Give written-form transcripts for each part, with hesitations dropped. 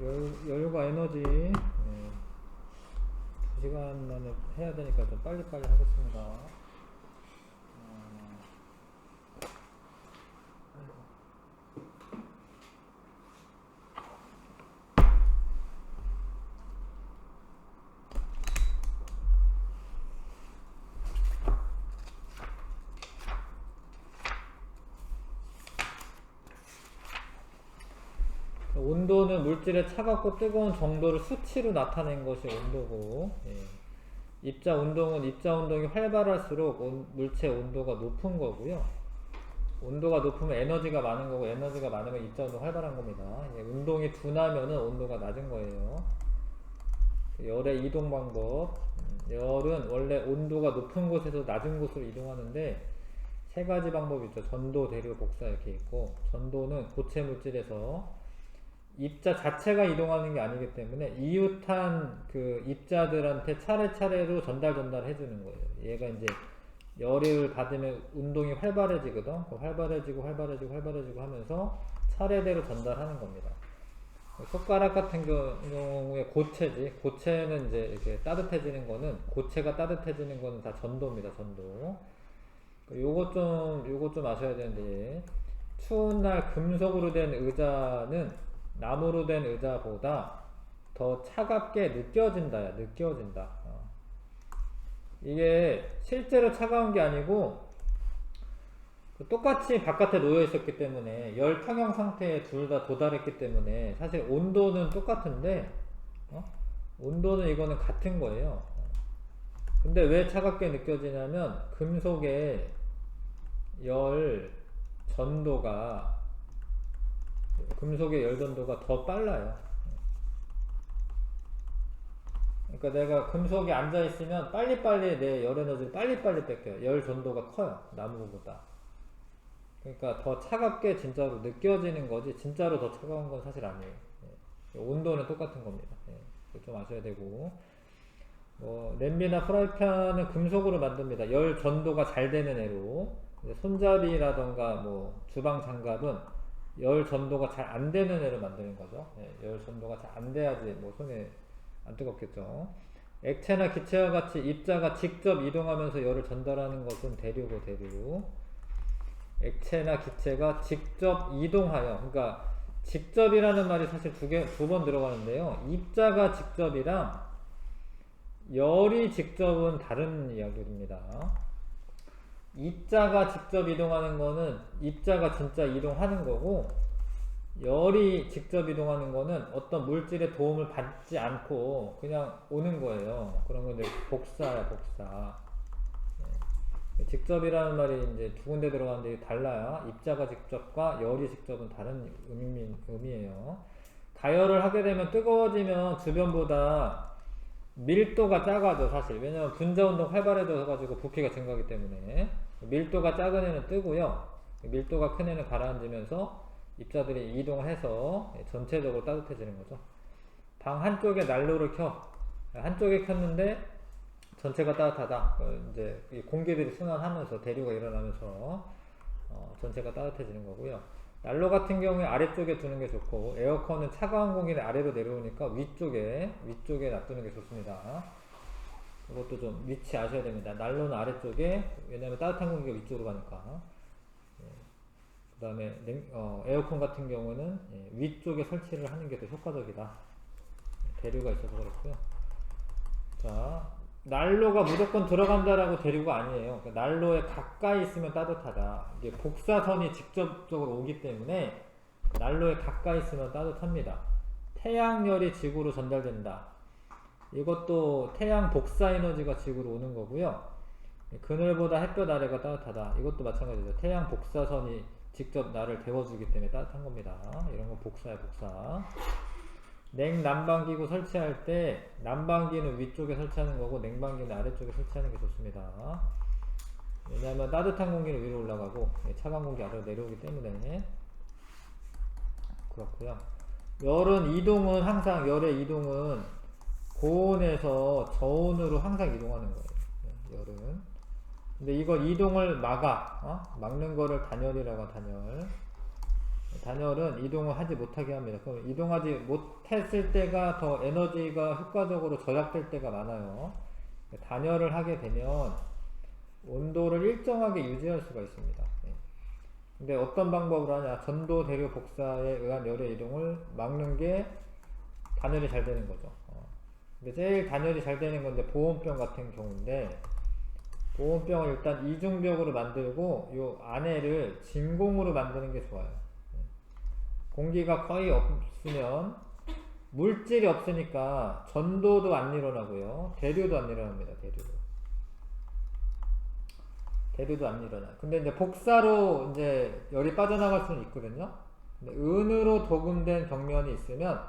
열과 에너지 2시간 만에 해야 되니까 좀 빨리빨리 하겠습니다. 온도는 물질의 차갑고 뜨거운 정도를 수치로 나타낸 것이 온도고, 입자 운동이 활발할수록 물체 온도가 높은 거고요. 온도가 높으면 에너지가 많은 거고, 에너지가 많으면 입자 운동이 활발한 겁니다. 운동이 둔하면은 온도가 낮은 거예요. 열의 이동 방법. 열은 원래 온도가 높은 곳에서 낮은 곳으로 이동하는데 세 가지 방법이 있죠. 전도, 대류, 복사 이렇게 있고, 전도는 고체 물질에서 입자 자체가 이동하는 게 아니기 때문에 이웃한 그 입자들한테 차례차례로 전달 해주는 거예요. 얘가 이제 열을 받으면 운동이 활발해지거든. 활발해지고 하면서 차례대로 전달하는 겁니다. 손가락 같은 경우에 고체지. 고체는 이제 이렇게 따뜻해지는 거는, 고체가 따뜻해지는 거는 다 전도입니다. 전도. 요거 좀 아셔야 되는데, 추운 날 금속으로 된 의자는 나무로 된 의자보다 더 차갑게 느껴진다. 이게 실제로 차가운 게 아니고 똑같이 바깥에 놓여 있었기 때문에 열 평형 상태에 둘 다 도달했기 때문에 사실 온도는 똑같은데 온도는 이거는 같은 거예요. 근데 왜 차갑게 느껴지냐면 금속의 열 전도가, 금속의 열 전도가 더 빨라요. 그러니까 내가 금속에 앉아 있으면 빨리빨리 내 열 에너지를 빨리빨리 뺏겨요. 열 전도가 커요. 나무보다. 그러니까 더 차갑게 진짜로 느껴지는 거지, 진짜로 더 차가운 건 사실 아니에요. 온도는 똑같은 겁니다. 좀 아셔야 되고, 냄비나 프라이팬은 금속으로 만듭니다. 열 전도가 잘 되는 애로. 손잡이라던가 주방 장갑은 열 전도가 잘 안 되는 애로 만드는 거죠. 열 전도가 잘 안 돼야지 손에 안 뜨겁겠죠. 액체나 기체와 같이 입자가 직접 이동하면서 열을 전달하는 것은 대류고, 대류. 액체나 기체가 직접 이동하여, 그러니까 직접이라는 말이 사실 두 번 들어가는데요. 입자가 직접이랑 열이 직접은 다른 이야기입니다. 입자가 직접 이동하는 거는 입자가 진짜 이동하는 거고, 열이 직접 이동하는 거는 어떤 물질의 도움을 받지 않고 그냥 오는 거예요. 그런 건데 복사야, 복사. 직접이라는 말이 이제 두 군데 들어가는데 달라요. 입자가 직접과 열이 직접은 다른 의미예요. 가열을 하게 되면 뜨거워지면 주변보다 밀도가 작아져, 사실. 왜냐면 분자운동 활발해져 가지고 부피가 증가하기 때문에. 밀도가 작은 애는 뜨고요. 밀도가 큰 애는 가라앉으면서 입자들이 이동을 해서 전체적으로 따뜻해지는 거죠. 방 한쪽에 난로를 한쪽에 켰는데 전체가 따뜻하다. 이제 공기들이 순환하면서 대류가 일어나면서 전체가 따뜻해지는 거고요. 난로 같은 경우에 아래쪽에 두는 게 좋고, 에어컨은 차가운 공기를 아래로 내려오니까 위쪽에 놔두는 게 좋습니다. 이것도 좀 위치 아셔야 됩니다. 난로는 아래쪽에, 왜냐면 따뜻한 공기가 위쪽으로 가니까. 그 다음에 에어컨 같은 경우는 위쪽에 설치를 하는 게 더 효과적이다. 대류가 있어서 그렇고요. 자, 난로가 무조건 들어간다라고 대류가 아니에요. 그러니까 난로에 가까이 있으면 따뜻하다. 이게 복사선이 직접적으로 오기 때문에 난로에 가까이 있으면 따뜻합니다. 태양열이 지구로 전달된다. 이것도 태양 복사 에너지가 지구로 오는 거고요. 그늘보다 햇볕 아래가 따뜻하다. 이것도 마찬가지죠. 태양 복사선이 직접 나를 데워주기 때문에 따뜻한 겁니다. 이런 건 복사야, 복사. 냉난방기구 설치할 때 난방기는 위쪽에 설치하는 거고 냉방기는 아래쪽에 설치하는 게 좋습니다. 왜냐하면 따뜻한 공기는 위로 올라가고 차가운 공기 아래로 내려오기 때문에 그렇고요. 열의 이동은 고온에서 저온으로 항상 이동하는 거예요. 열은. 근데 이걸 이동을 막는 거를 단열이라고, 단열. 단열은 이동을 하지 못하게 합니다. 그럼 이동하지 못했을 때가 더 에너지가 효과적으로 절약될 때가 많아요. 단열을 하게 되면 온도를 일정하게 유지할 수가 있습니다. 근데 어떤 방법으로 하냐? 전도, 대류, 복사에 의한 열의 이동을 막는 게 단열이 잘 되는 거죠. 근데 제일 단열이 잘 되는 건데 보온병 같은 경우인데, 보온병을 일단 이중벽으로 만들고 요 안에를 진공으로 만드는 게 좋아요. 공기가 거의 없으면, 물질이 없으니까 전도도 안 일어나고요, 대류도 안 일어납니다. 대류도 안 일어나요. 근데 이제 복사로 이제 열이 빠져나갈 수는 있거든요. 근데 은으로 도금된 벽면이 있으면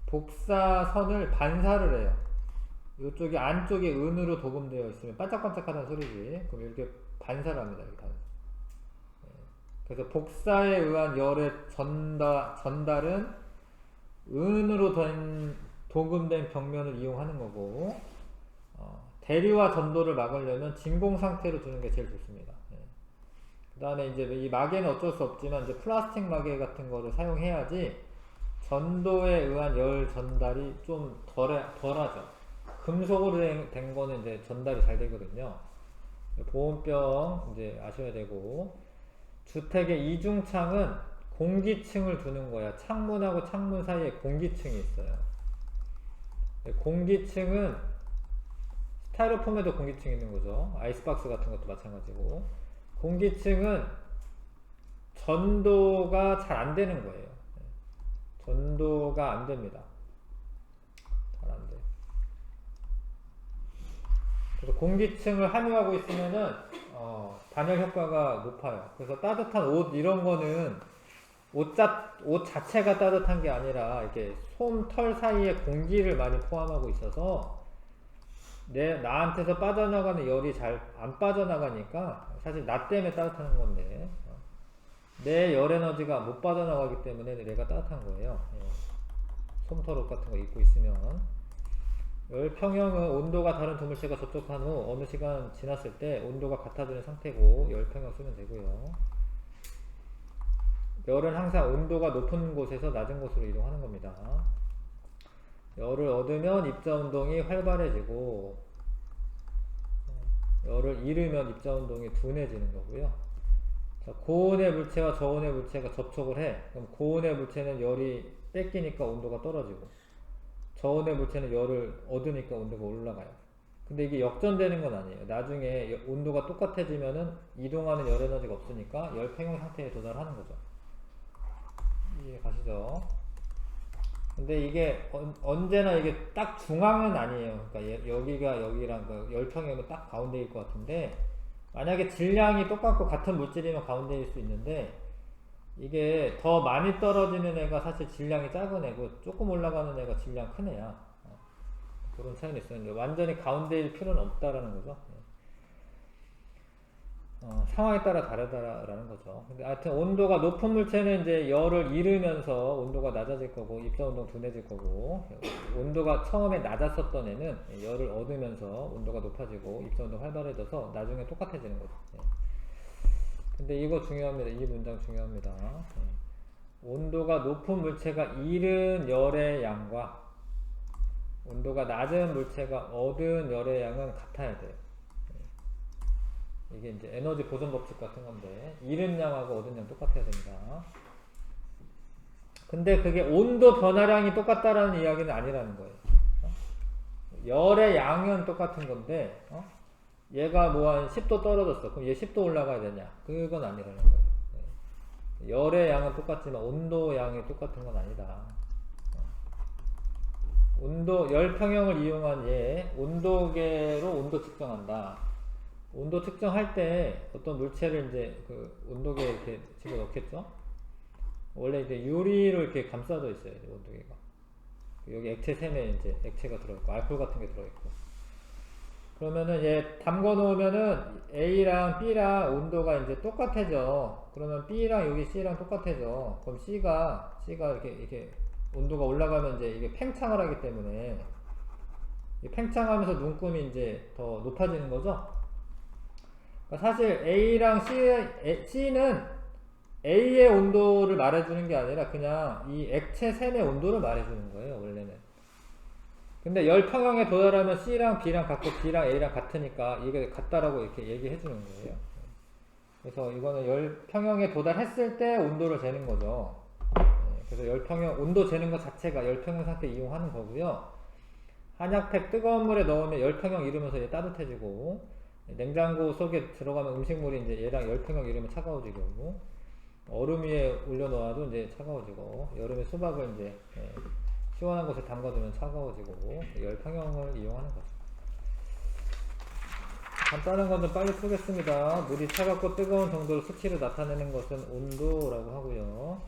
복사선을 반사를 해요. 이쪽이 안쪽에 은으로 도금되어 있으면 반짝반짝하다는 소리지. 그럼 이렇게 반사를 합니다. 이렇게 반사. 그래서 복사에 의한 열의 전달은 은으로 된 도금된 벽면을 이용하는 거고, 대류와 전도를 막으려면 진공 상태로 두는 게 제일 좋습니다. 그 다음에 이제 이 마개는 어쩔 수 없지만 이제 플라스틱 마개 같은 거를 사용해야지 전도에 의한 열 전달이 좀 덜하죠. 금속으로 된 거는 이제 전달이 잘 되거든요. 보온병 이제 아셔야 되고, 주택의 이중창은 공기층을 두는 거야. 창문하고 창문 사이에 공기층이 있어요. 공기층은 스타이로폼에도 공기층이 있는 거죠. 아이스박스 같은 것도 마찬가지고, 공기층은 전도가 잘 안 되는 거예요. 전도가 안 됩니다. 잘 안 돼요. 그래서 공기층을 함유하고 있으면은 단열 효과가 높아요. 그래서 따뜻한 옷 이런 거는 옷 자체가 따뜻한 게 아니라 이렇게 솜털 사이에 공기를 많이 포함하고 있어서 나한테서 빠져나가는 열이 잘 안 빠져나가니까, 사실 나 때문에 따뜻한 건데 내 열 에너지가 못 빠져나가기 때문에 내가 따뜻한 거예요. 솜털 옷 같은 거 입고 있으면. 열 평형은 온도가 다른 조물체가 접촉한 후 어느 시간 지났을 때 온도가 같아지는 상태고, 열 평형 쓰면 되고요. 열은 항상 온도가 높은 곳에서 낮은 곳으로 이동하는 겁니다. 열을 얻으면 입자 운동이 활발해지고, 열을 잃으면 입자 운동이 둔해지는 거고요. 자, 고온의 물체와 저온의 물체가 접촉을 해. 그럼 고온의 물체는 열이 뺏기니까 온도가 떨어지고, 저온의 물체는 열을 얻으니까 온도가 올라가요. 근데 이게 역전되는 건 아니에요. 나중에 온도가 똑같아지면은 이동하는 열 에너지가 없으니까 열 평형 상태에 도달하는 거죠. 이해 가시죠? 근데 이게 언제나 이게 딱 중앙은 아니에요. 그러니까 여기가 여기랑 그 열평형은 딱 가운데일 것 같은데, 만약에 질량이 똑같고 같은 물질이면 가운데일 수 있는데, 이게 더 많이 떨어지는 애가 사실 질량이 작은 애고, 조금 올라가는 애가 질량 큰 애야. 그런 차이는 있었는데 완전히 가운데일 필요는 없다라는 거죠. 상황에 따라 다르다라는 거죠. 근데 하여튼 온도가 높은 물체는 이제 열을 잃으면서 온도가 낮아질 거고, 입자 운동 둔해질 거고, 온도가 처음에 낮았었던 애는 열을 얻으면서 온도가 높아지고 입자 운동 활발해져서 나중에 똑같아지는 거죠. 근데 이거 중요합니다. 이 문장 중요합니다. 온도가 높은 물체가 잃은 열의 양과 온도가 낮은 물체가 얻은 열의 양은 같아야 돼요. 이게 이제 에너지 보존 법칙 같은 건데, 잃은 양하고 얻은 양 똑같아야 됩니다. 근데 그게 온도 변화량이 똑같다라는 이야기는 아니라는 거예요. 열의 양은 똑같은 건데, 얘가 뭐 한 10도 떨어졌어. 그럼 얘 10도 올라가야 되냐? 그건 아니라는 거예요. 열의 양은 똑같지만 온도 양이 똑같은 건 아니다. 열 평형을 이용한 온도계로 온도 측정한다. 온도 측정할 때 어떤 물체를 이제 그 온도계에 이렇게 집어넣겠죠? 원래 이제 유리로 이렇게 감싸져 있어요, 온도계가. 여기 액체 샘에 이제 액체가 들어있고, 알코올 같은 게 들어있고. 그러면은 얘 담궈 놓으면은 A랑 B랑 온도가 이제 똑같아져. 그러면 B랑 여기 C랑 똑같아져. 그럼 C가 이렇게 온도가 올라가면 이제 이게 팽창을 하기 때문에, 팽창하면서 눈금이 이제 더 높아지는 거죠. 그러니까 사실 A랑 C는 A의 온도를 말해주는 게 아니라 그냥 이 액체 샘의 온도를 말해주는 거예요, 원래는. 근데 열 평형에 도달하면 C랑 B랑 같고 B랑 A랑 같으니까 이게 같다라고 이렇게 얘기해 주는 거예요. 그래서 이거는 열 평형에 도달했을 때 온도를 재는 거죠. 그래서 열 평형, 온도 재는 것 자체가 열 평형 상태 이용하는 거고요. 한약팩 뜨거운 물에 넣으면 열 평형 이루면서 얘 따뜻해지고, 냉장고 속에 들어가면 음식물이 이제 얘랑 열 평형 이루면 차가워지고, 얼음 위에 올려놓아도 이제 차가워지고, 여름에 수박을 이제 시원한 곳에 담가두면 차가워지고, 열 평형을 이용하는 거죠. 간단한 건 좀 빨리 풀겠습니다. 물이 차갑고 뜨거운 정도로 수치를 나타내는 것은 온도라고 하고요.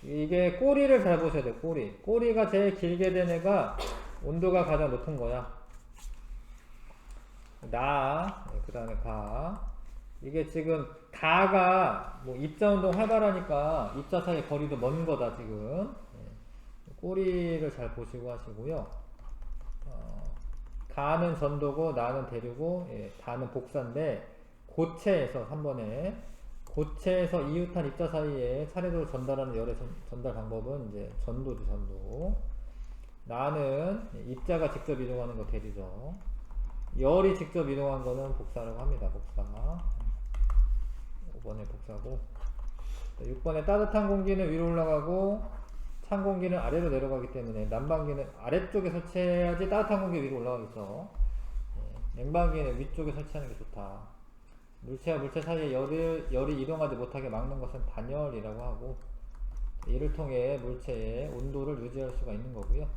이게 꼬리를 잘 보셔야 돼요. 꼬리가 제일 길게 된 애가 온도가 가장 높은 거야. 그 다음에 이게 지금 다가 뭐 입자 운동 활발하니까 입자 사이 거리도 먼 거다 지금. 꼬리를 잘 보시고 하시고요. 다는 전도고 나는 대류고, 다는 복사인데, 고체에서 3번에 고체에서 이웃한 입자 사이에 차례대로 전달하는 열의 전달 방법은 이제 전도지, 전도. 나는 입자가 직접 이동하는 거 대류죠. 열이 직접 이동한 거는 복사라고 합니다. 복사. 5번에 복사고. 6번에 따뜻한 공기는 위로 올라가고 찬 공기는 아래로 내려가기 때문에 난방기는 아래쪽에 설치해야지 따뜻한 공기 위로 올라가겠죠. 냉방기는 위쪽에 설치하는 게 좋다. 물체와 물체 사이에 열이 이동하지 못하게 막는 것은 단열이라고 하고, 이를 통해 물체의 온도를 유지할 수가 있는 거고요.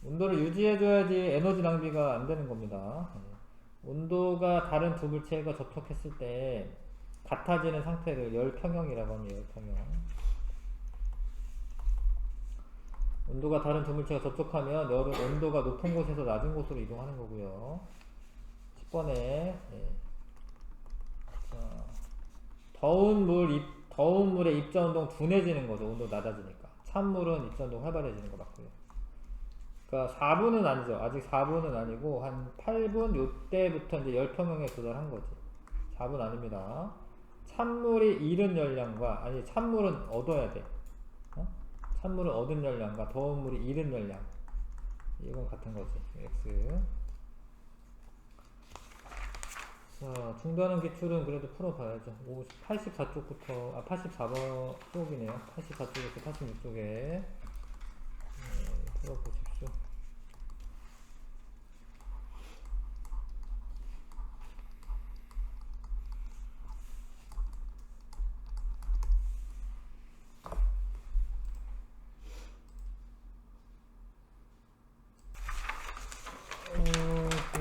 온도를 유지해줘야지 에너지 낭비가 안 되는 겁니다. 온도가 다른 두 물체가 접촉했을 때 같아지는 상태를 열평형이라고 합니다. 열평형. 온도가 다른 두 물체가 접촉하면 열은 온도가 높은 곳에서 낮은 곳으로 이동하는 거고요. 10번에 더운 물의 입자 운동 둔해지는 거죠. 온도 낮아지니까. 찬물은 입자 운동 활발해지는 거 맞고요. 그러니까 4분은 아니죠. 아직 4분은 아니고 한 8분 요때부터 이제 열평형에 도달한 거지. 4분 아닙니다. 찬물이 잃은 열량과, 아니 찬물은 얻어야 돼. 찬물을 얻은 열량과 더운 물이 잃은 열량, 이건 같은 거지. X. 자, 중단원 기출은 그래도 풀어봐야죠. 84쪽부터, 84번 쪽이네요. 84쪽에서 86쪽에 풀어보십시오.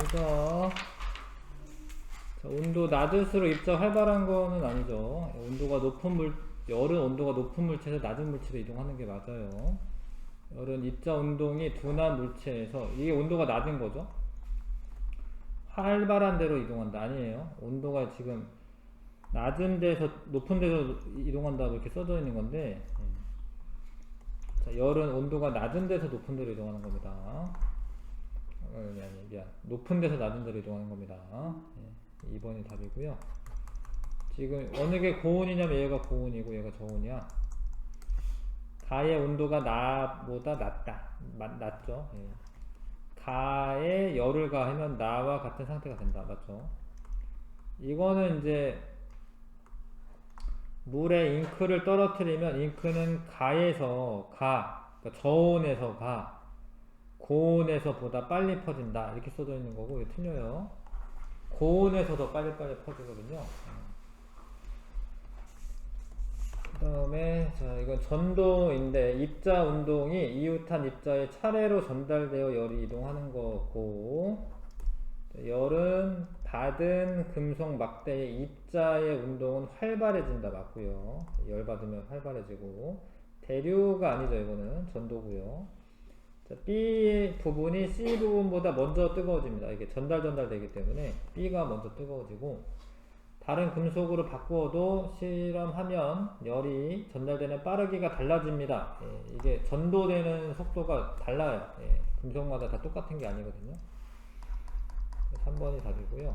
자, 온도 낮을수록 입자 활발한 거는 아니죠. 열은 온도가 높은 물체에서 낮은 물체로 이동하는 게 맞아요. 열은 입자 운동이 둔한 물체에서, 이게 온도가 낮은 거죠. 활발한 데로 이동한다. 아니에요. 온도가 지금 낮은 데서 높은 데로 이동한다고 이렇게 써져 있는 건데, 자, 열은 온도가 낮은 데서 높은 데로 이동하는 겁니다. 미안. 높은 데서 낮은 데로 이동하는 겁니다. 2번이 답이고요. 지금 어느 게 고온이냐면 얘가 고온이고 얘가 저온이야. 가의 온도가 나보다 낮죠. 가에 열을 가하면 나와 같은 상태가 된다. 맞죠? 이거는 이제 물에 잉크를 떨어뜨리면 잉크는 그러니까 저온에서 고온에서 보다 빨리 퍼진다. 이렇게 써져 있는 거고, 이거 틀려요. 고온에서 더 빨리빨리 퍼지거든요. 그 다음에, 자, 이건 전도인데, 입자 운동이 이웃한 입자에 차례로 전달되어 열이 이동하는 거고, 열은 받은 금속 막대의 입자의 운동은 활발해진다. 맞고요. 열 받으면 활발해지고, 대류가 아니죠. 이거는 전도고요. 자, B 부분이 C 부분보다 먼저 뜨거워집니다. 이게 전달되기 때문에 B가 먼저 뜨거워지고, 다른 금속으로 바꾸어도 실험하면 열이 전달되는 빠르기가 달라집니다. 이게 전도되는 속도가 달라요. 금속마다 다 똑같은 게 아니거든요. 3번이 답이고요.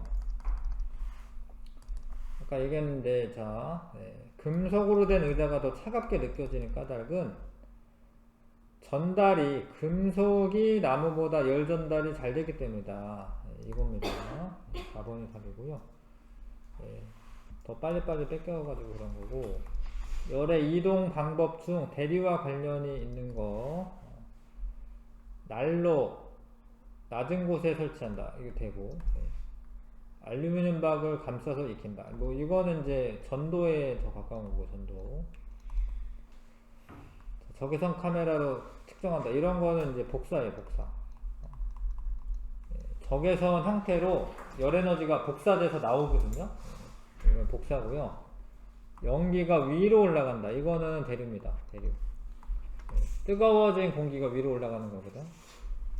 아까 얘기했는데, 자, 금속으로 된 의자가 더 차갑게 느껴지는 까닭은 전달이, 금속이 나무보다 열 전달이 잘 되기 때문이다. 이겁니다. 4번이 답이고요. 더 빨리빨리 뺏겨가지고 그런 거고, 열의 이동 방법 중 대류와 관련이 있는 거, 난로, 낮은 곳에 설치한다. 이거 되고, 알루미늄 박을 감싸서 익힌다. 뭐 이거는 이제 전도에 더 가까운 거고, 전도. 적외선 카메라로 측정한다. 이런 거는 이제 복사예요, 복사. 적외선 형태로 열 에너지가 복사돼서 나오거든요. 이건 복사고요. 연기가 위로 올라간다. 이거는 대류입니다. 대류. 뜨거워진 공기가 위로 올라가는 거거든.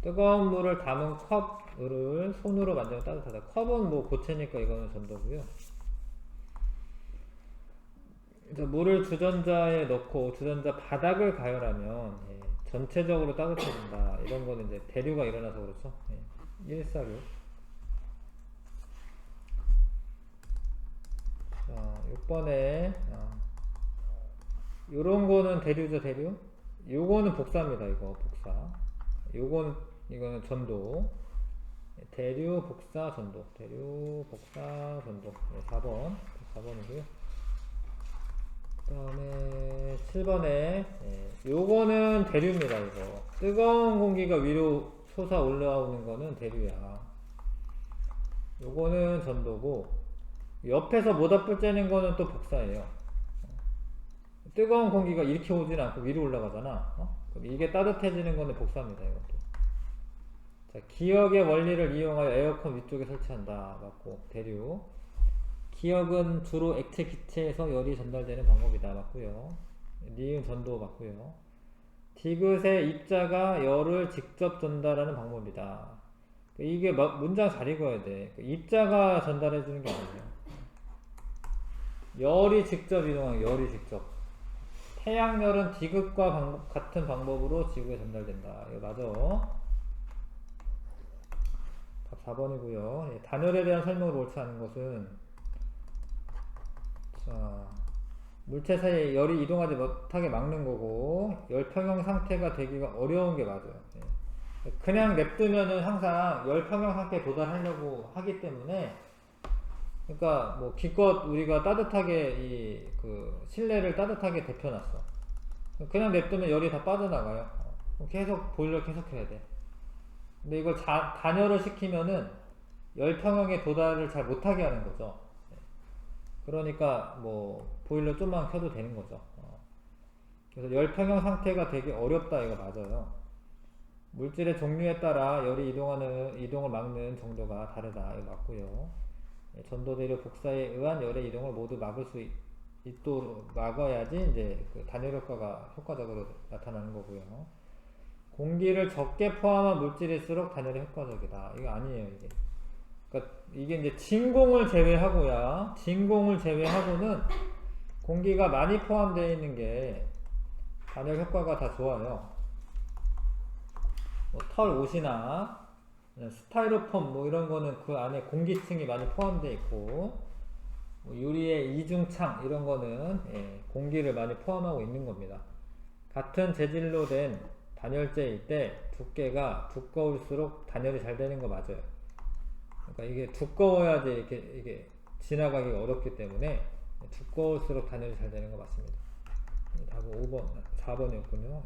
뜨거운 물을 담은 컵을 손으로 만지면 따뜻하다. 컵은 뭐 고체니까 이거는 전도고요. 그래서 물을 주전자에 넣고 주전자 바닥을 가열하면 전체적으로 따뜻해진다. 이런 거는 이제 대류가 일어나서 그렇죠. 146. 자, 6번에 요런 거는 대류죠, 대류. 요거는 복사입니다, 이거 복사. 이거는 전도. 대류, 복사, 전도. 대류, 복사, 전도. 4번이고요. 그 다음에 7번에 요거는 대류입니다. 이거 뜨거운 공기가 위로 솟아 올라오는 거는 대류야. 요거는 전도고, 옆에서 모닥불 쬐는 거는 또 복사예요. 뜨거운 공기가 이렇게 오진 않고 위로 올라가잖아. 그럼 이게 따뜻해지는 거는 복사입니다. 이것도. 자, 기역의 원리를 이용하여 에어컨 위쪽에 설치한다. 맞고, 대류. 기역은 주로 액체 기체에서 열이 전달되는 방법이다. 맞고요. 니은 전도 맞고요. 디귿의 입자가 열을 직접 전달하는 방법이다. 이게 문장 잘 읽어야 돼. 입자가 전달해 주는 게 아니에요. 열이 직접 이동하는, 열이 직접. 태양열은 디귿과 같은 방법으로 지구에 전달된다. 이거 맞아. 답 4번이고요. 단열에 대한 설명을 옳지 않은 것은, 자, 물체 사이에 열이 이동하지 못하게 막는 거고, 열평형 상태가 되기가 어려운 게 맞아요. 그냥 냅두면은 항상 열평형 상태에 도달하려고 하기 때문에, 그러니까 뭐 기껏 우리가 따뜻하게 실내를 따뜻하게 데펴놨어. 그냥 냅두면 열이 다 빠져나가요. 계속 보일러 계속해야 돼. 근데 이걸 단열을 시키면은 열평형에 도달을 잘 못하게 하는 거죠. 그러니까 뭐 보일러 좀만 켜도 되는 거죠. 그래서 열평형 상태가 되게 어렵다. 이거 맞아요. 물질의 종류에 따라 열이 이동을 막는 정도가 다르다. 이거 맞고요. 전도대류 복사에 의한 열의 이동을 모두 막을 수 있도록 막아야지 이제 그 단열 효과가 효과적으로 나타나는 거고요. 공기를 적게 포함한 물질일수록 단열이 효과적이다. 이거 아니에요, 이게. 그러니까 이게 이제 진공을 제외하고는 공기가 많이 포함되어 있는 게 단열 효과가 다 좋아요. 뭐 털 옷이나 스타이로폼 뭐 이런 거는 그 안에 공기층이 많이 포함되어 있고, 뭐 유리의 이중창 이런 거는 공기를 많이 포함하고 있는 겁니다. 같은 재질로 된 단열재일 때 두께가 두꺼울수록 단열이 잘 되는 거 맞아요. 그러니까 이게 두꺼워야지 이게 지나가기가 어렵기 때문에 두꺼울수록 단열이 잘 되는 거 맞습니다. 답은 5번, 4번이었군요.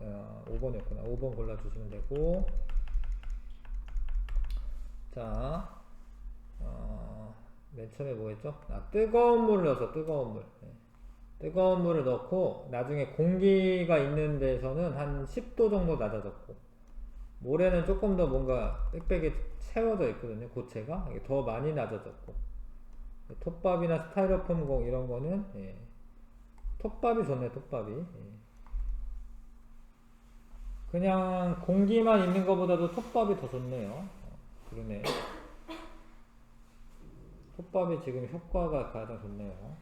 5번이었구나. 5번 골라주시면 되고, 자, 맨 처음에 뭐 했죠? 뜨거운 물을 넣어서 뜨거운 물. 뜨거운 물을 넣고 나중에 공기가 있는 데서는 한 10도 정도 낮아졌고, 모래는 조금 더 뭔가 빽빽이 채워져 있거든요. 고체가 더 많이 낮아졌고, 톱밥이나 스타이로폼 공 이런 거는 톱밥이 좋네. 톱밥이 그냥 공기만 있는 것보다도 톱밥이 더 좋네요. 그러네. 톱밥이 지금 효과가 가장 좋네요.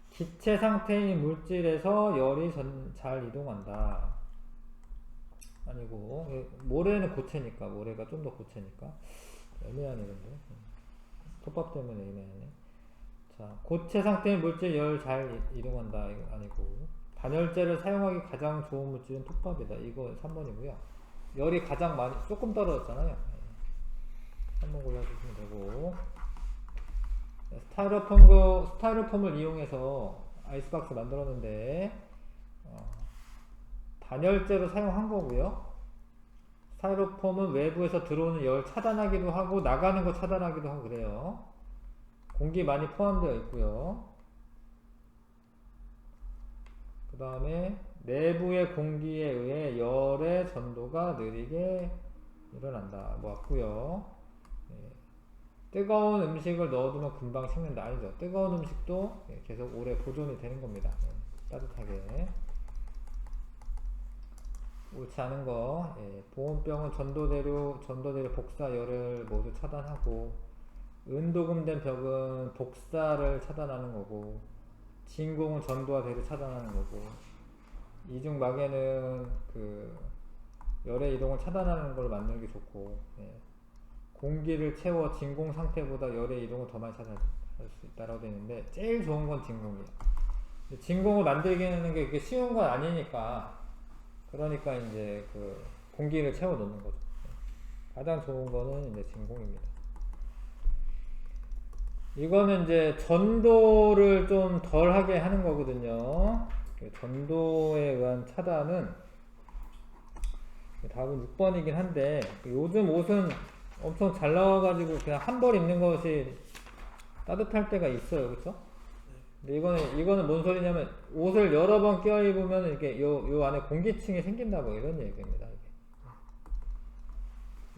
기체 상태인 물질에서 열이 잘 이동한다. 아니고, 모래는 고체니까, 모래가 좀 더 고체니까 애매하네. 근데 톱밥 때문에 애매하네. 자, 자, 고체 상태의 물질 열 잘 이동한다. 이거 아니고. 단열재를 사용하기 가장 좋은 물질은 톱밥이다. 이거 3번이고요. 열이 가장 많이, 조금 떨어졌잖아요. 3번 골라주시면 되고. 스타이로폼을 이용해서 아이스박스 만들었는데, 단열재로 사용한 거고요. 스타이로폼은 외부에서 들어오는 열 차단하기도 하고, 나가는 거 차단하기도 하고 그래요. 공기 많이 포함되어 있고요. 그 다음에 내부의 공기에 의해 열의 전도가 느리게 일어난다. 맞고요. 뜨거운 음식을 넣어두면 금방 식는다. 아니죠. 뜨거운 음식도 계속 오래 보존이 되는 겁니다. 따뜻하게. 옳지 않은 거. 보온병은 전도대로 복사열을 모두 차단하고, 은도금된 벽은 복사를 차단하는 거고, 진공은 전도와 대로 차단하는 거고, 이중막에는 그 열의 이동을 차단하는 걸 만드는 게 좋고, 공기를 채워 진공 상태보다 열의 이동을 더 많이 차단할 수 있다라고 되어 있는데, 제일 좋은 건 진공이에요. 진공을 만들기는 게 쉬운 건 아니니까, 그러니까 이제 그 공기를 채워 넣는 거죠. 가장 좋은 거는 이제 진공입니다. 이거는 이제 전도를 좀 덜하게 하는 거거든요. 전도에 의한 차단은 답은 6번이긴 한데, 요즘 옷은 엄청 잘 나와가지고 그냥 한 벌 입는 것이 따뜻할 때가 있어요. 그쵸? 근데 이거는 뭔 소리냐면, 옷을 여러 번 껴 입으면 이렇게 요 안에 공기층이 생긴다고 이런 얘기입니다.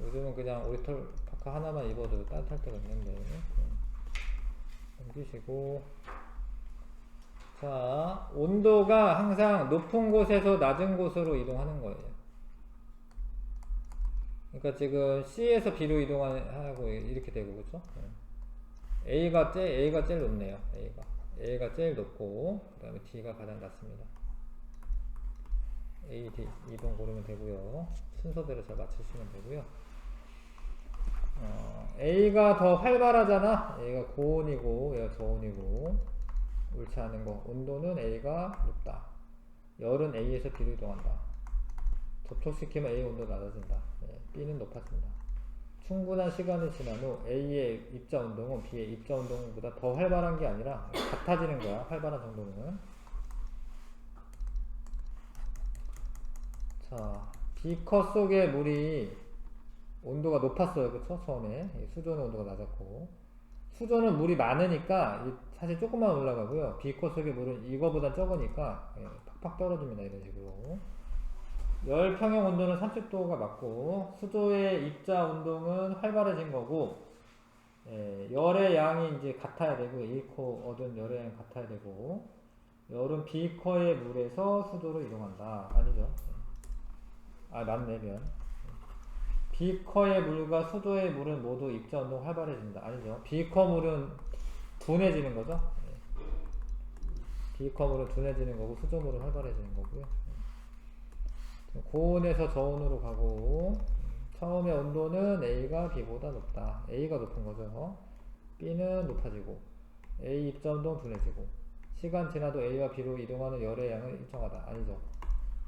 요즘은 그냥 오리털 파카 하나만 입어도 따뜻할 때가 있는데, 넘기시고. 자, 온도가 항상 높은 곳에서 낮은 곳으로 이동하는 거예요. 그러니까 지금 C에서 B로 이동하고 이렇게 되고, 그쵸? A가 제일 높네요. A가 제일 높고, 그 다음에 D가 가장 낮습니다. A, D 2번 고르면 되고요. 순서대로 잘 맞추시면 되고요. A가 더 활발하잖아. A가 고온이고 얘가 저온이고, 옳지 않은 거. 온도는 A가 높다. 열은 A에서 B로 이동한다. 접촉시키면 A 온도가 낮아진다. B는 높아진다. 충분한 시간이 지난 후 A의 입자 운동은 B의 입자 운동보다 더 활발한 게 아니라 같아지는 거야. 활발한 정도는. 자, 비커 속의 물이 온도가 높았어요. 그쵸? 처음에. 수조는 온도가 낮았고. 수조는 물이 많으니까 사실 조금만 올라가고요. 비커 속의 물은 이거보다 적으니까 팍팍 떨어집니다. 이런 식으로. 열 평형 온도는 30도가 맞고, 수조의 입자 운동은 활발해진 거고, 열의 양이 이제 같아야 되고, A코 얻은 열의 양이 같아야 되고, 열은 B커의 물에서 수도로 이동한다. 아니죠. 맞네, 면. B커의 물과 수도의 물은 모두 입자 운동 활발해진다. 아니죠. B커 물은 둔해지는 거죠. B커 물은 둔해지는 거고, 수조 물은 활발해지는 거고요. 고온에서 저온으로 가고, 처음에 온도는 A가 B보다 높다. A가 높은 거죠. B는 높아지고, A 입자 운동 둔해지고, 시간 지나도 A와 B로 이동하는 열의 양은 일정하다. 아니죠.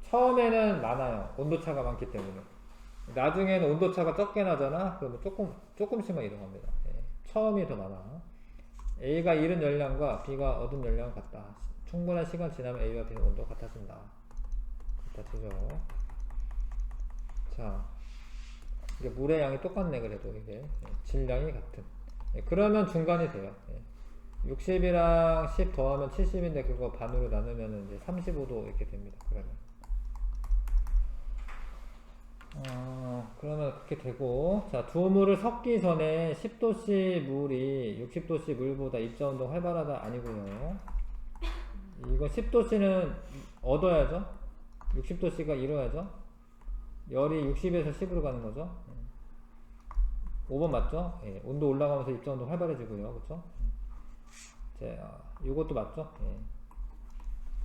처음에는 많아요. 온도차가 많기 때문에. 나중에는 온도차가 적게 나잖아. 그러면 조금씩만 이동합니다. 처음이 더 많아. A가 잃은 열량과 B가 얻은 열량은 같다. 충분한 시간 지나면 A와 B는 온도가 같아진다. 같아지죠. 자, 이게 물의 양이 똑같네. 그래도 이게 질량이 같은. 그러면 중간이 돼요. 60이랑 10 더하면 70인데 그거 반으로 나누면 이제 35도 이렇게 됩니다. 그러면 그렇게 되고, 자, 두 물을 섞기 전에 10도씨 물이 60도씨 물보다 입자 운동 활발하다. 아니고요. 이거 10도씨는 얻어야죠. 60도씨가 잃어야죠. 열이 60에서 10으로 가는 거죠. 5번 맞죠? 온도 올라가면서 입자 운동 활발해지고요. 그쵸? 자, 이것도 맞죠?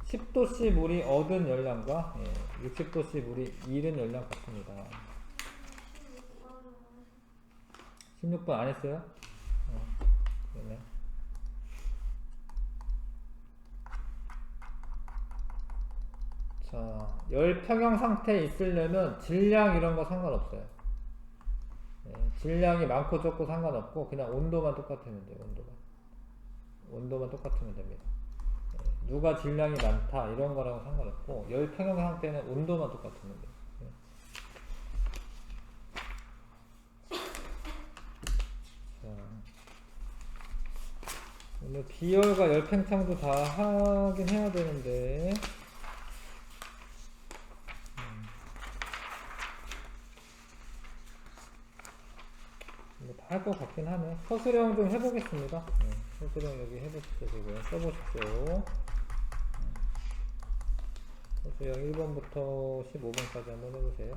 10도씨 물이 얻은 열량과 60도씨 물이 잃은 열량 같습니다. 16번 안 했어요? 그러네. 자, 열 평형 상태에 있으려면 질량 이런 거 상관없어요. 네, 질량이 많고 적고 상관없고 그냥 온도만 똑같으면 돼요. 온도만 똑같으면 됩니다. 네, 누가 질량이 많다 이런 거랑은 상관없고 열 평형 상태는 온도만 똑같으면 돼요. 네. 자, 오늘 비열과 열팽창도 다 하긴 해야 되는데 할 것 같긴 하네. 서술형 좀 해보겠습니다. 네, 서술형 여기 해보시고요. 써보십시오. 서술형 1번부터 15번까지 한번 해보세요.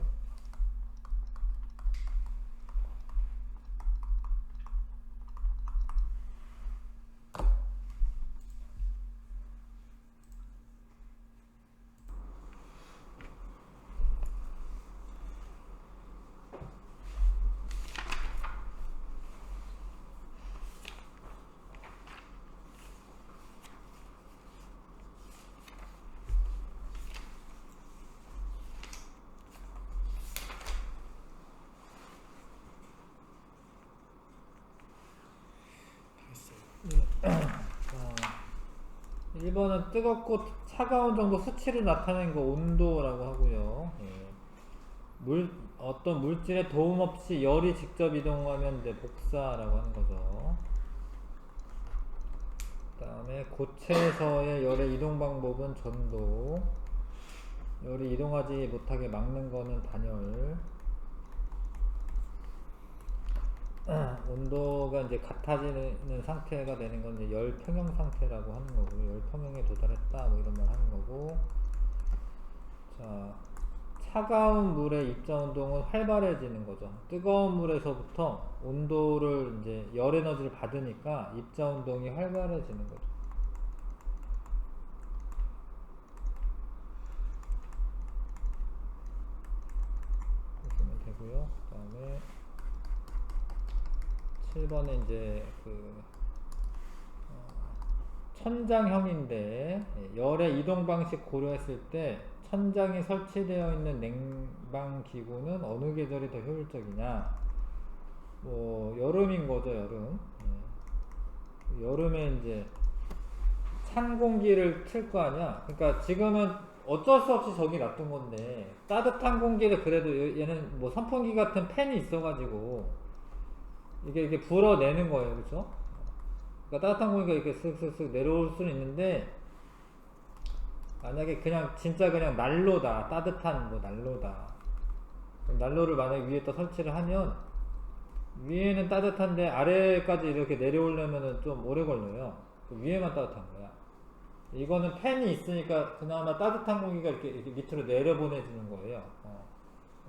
자, 1번은 뜨겁고 차가운 정도 수치를 나타낸 거 온도라고 하고요. 예. 어떤 물질에 도움 없이 열이 직접 이동하면 이제 복사라고 하는 거죠. 그 다음에 고체에서의 열의 이동 방법은 전도. 열이 이동하지 못하게 막는 거는 단열. 온도가 이제 같아지는 상태가 되는 건 이제 열 평형 상태라고 하는 거고, 열 평형에 도달했다 뭐 이런 말 하는 거고. 자, 차가운 물의 입자 운동은 활발해지는 거죠. 뜨거운 물에서부터 온도를 이제 열 에너지를 받으니까 입자 운동이 활발해지는 거죠. 보시면 되고요. 그 다음에 7번에 이제 천장형인데 열의 이동 방식 고려했을 때 천장에 설치되어 있는 냉방 기구는 어느 계절이 더 효율적이냐? 뭐 여름인 거죠, 여름. 여름에 이제 찬 공기를 틀 거 아니야. 그러니까 지금은 어쩔 수 없이 저기 놔둔 건데 따뜻한 공기를 그래도 얘는 뭐 선풍기 같은 팬이 있어가지고 이게 불어내는 거예요, 그렇죠? 그러니까 따뜻한 공기가 이렇게 쓱쓱쓱 내려올 수는 있는데 만약에 그냥 진짜 그냥 난로다, 따뜻한 뭐 난로다. 그럼 난로를 만약에 위에다 설치를 하면 위에는 따뜻한데 아래까지 이렇게 내려오려면은 좀 오래 걸려요. 위에만 따뜻한 거야. 이거는 팬이 있으니까 그나마 따뜻한 공기가 이렇게 밑으로 내려보내주는 거예요.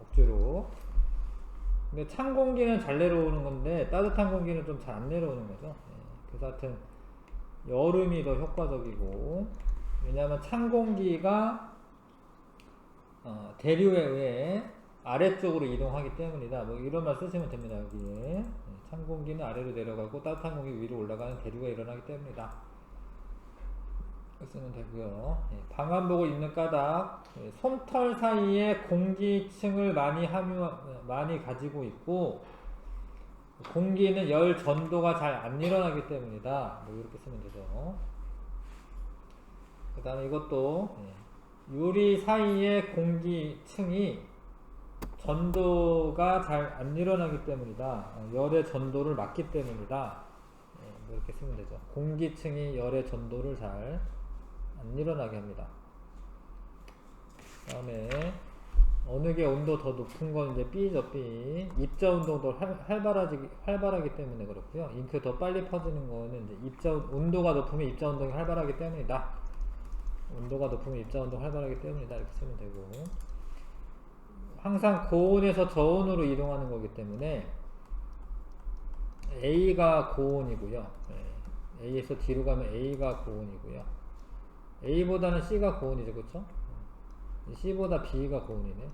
억지로. 근데 찬 공기는 잘 내려오는 건데 따뜻한 공기는 좀 잘 안 내려오는 거죠. 그래서 하여튼 여름이 더 효과적이고, 왜냐하면 찬 공기가 대류에 의해 아래쪽으로 이동하기 때문이다. 뭐 이런 말 쓰시면 됩니다. 여기에 찬 공기는 아래로 내려가고 따뜻한 공기 위로 올라가는 대류가 일어나기 때문이다. 쓰면 되고요. 방한복을 입는 까닭, 솜털 사이에 공기층을 많이 가지고 있고 공기는 열 전도가 잘 안 일어나기 때문이다. 뭐 이렇게 쓰면 되죠. 그 다음에 이것도 유리 사이에 공기층이 전도가 잘 안 일어나기 때문이다. 열의 전도를 막기 때문이다. 뭐 이렇게 쓰면 되죠. 공기층이 열의 전도를 잘 안 일어나게 합니다. 그 다음에 어느 게 온도 더 높은 건 이제 B죠, B. 입자 운동도 활발하기 때문에 그렇고요. 잉크 더 빨리 퍼지는 거는 이제 온도가 높으면 입자 운동이 활발하기 때문이다. 온도가 높으면 입자 운동 활발하기 때문이다. 이렇게 쓰면 되고. 항상 고온에서 저온으로 이동하는 거기 때문에 A가 고온이고요. A에서 D로 가면 A가 고온이고요. A보다는 C가 고온이죠, 그쵸? C보다 B가 고온이네.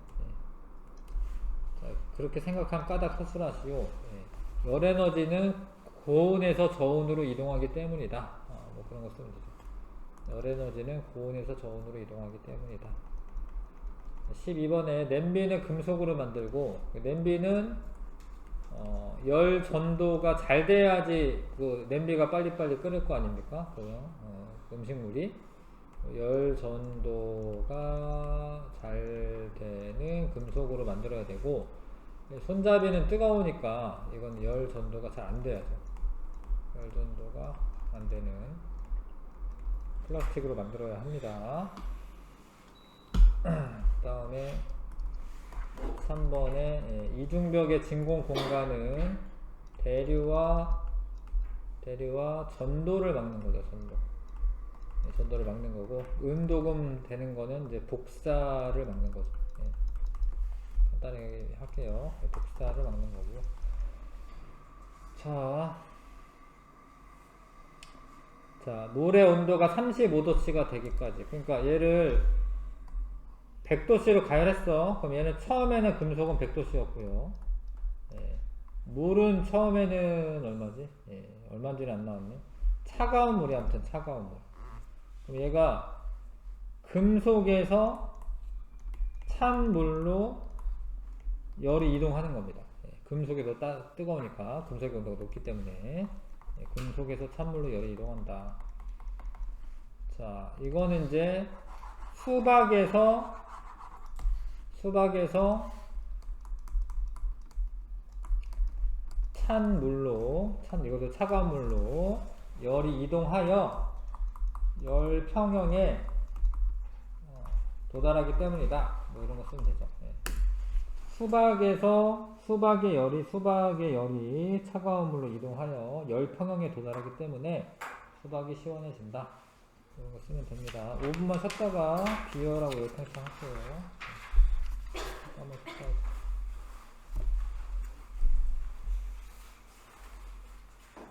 자, 그렇게 생각한 까닭 서술하시오. 열 에너지는 고온에서 저온으로 이동하기 때문이다. 뭐 그런 거 쓰면 되죠. 열 에너지는 고온에서 저온으로 이동하기 때문이다. 12번에 냄비는 금속으로 만들고 냄비는 열 전도가 잘 돼야지 그 냄비가 빨리빨리 끓을 거 아닙니까? 음식물이 열 전도가 잘 되는 금속으로 만들어야 되고 손잡이는 뜨거우니까 이건 열 전도가 잘 안 돼야죠. 열 전도가 안 되는 플라스틱으로 만들어야 합니다. 다음에 3번에 이중벽의 진공 공간은 대류와 전도를 막는 거죠. 전도를 막는 거고 은도금 되는 거는 이제 복사를 막는 거죠. 간단하게 할게요. 복사를 막는 거고. 자, 물의 온도가 35도씨가 되기까지. 그러니까 얘를 100도씨로 가열했어. 그럼 얘는 처음에는 금속은 100도씨였고요. 물은 처음에는 얼마지? 얼마인지는 안 나왔네. 차가운 물이 아무튼 차가운 물. 그럼 얘가 금속에서 찬 물로 열이 이동하는 겁니다. 금속이 더 뜨거우니까 금속의 온도가 높기 때문에 금속에서 찬물로 열이 이동한다. 자, 이거는 이제 수박에서 찬 물로, 이것도 차가운 물로 열이 이동하여 열 평형에 도달하기 때문이다. 뭐 이런 거 쓰면 되죠. 수박의 열이 차가운 물로 이동하여 열 평형에 도달하기 때문에 수박이 시원해진다. 이런 거 쓰면 됩니다. 5분만 쉬었다가 비열하고 열평씩 할게요. 한번 쉬었다가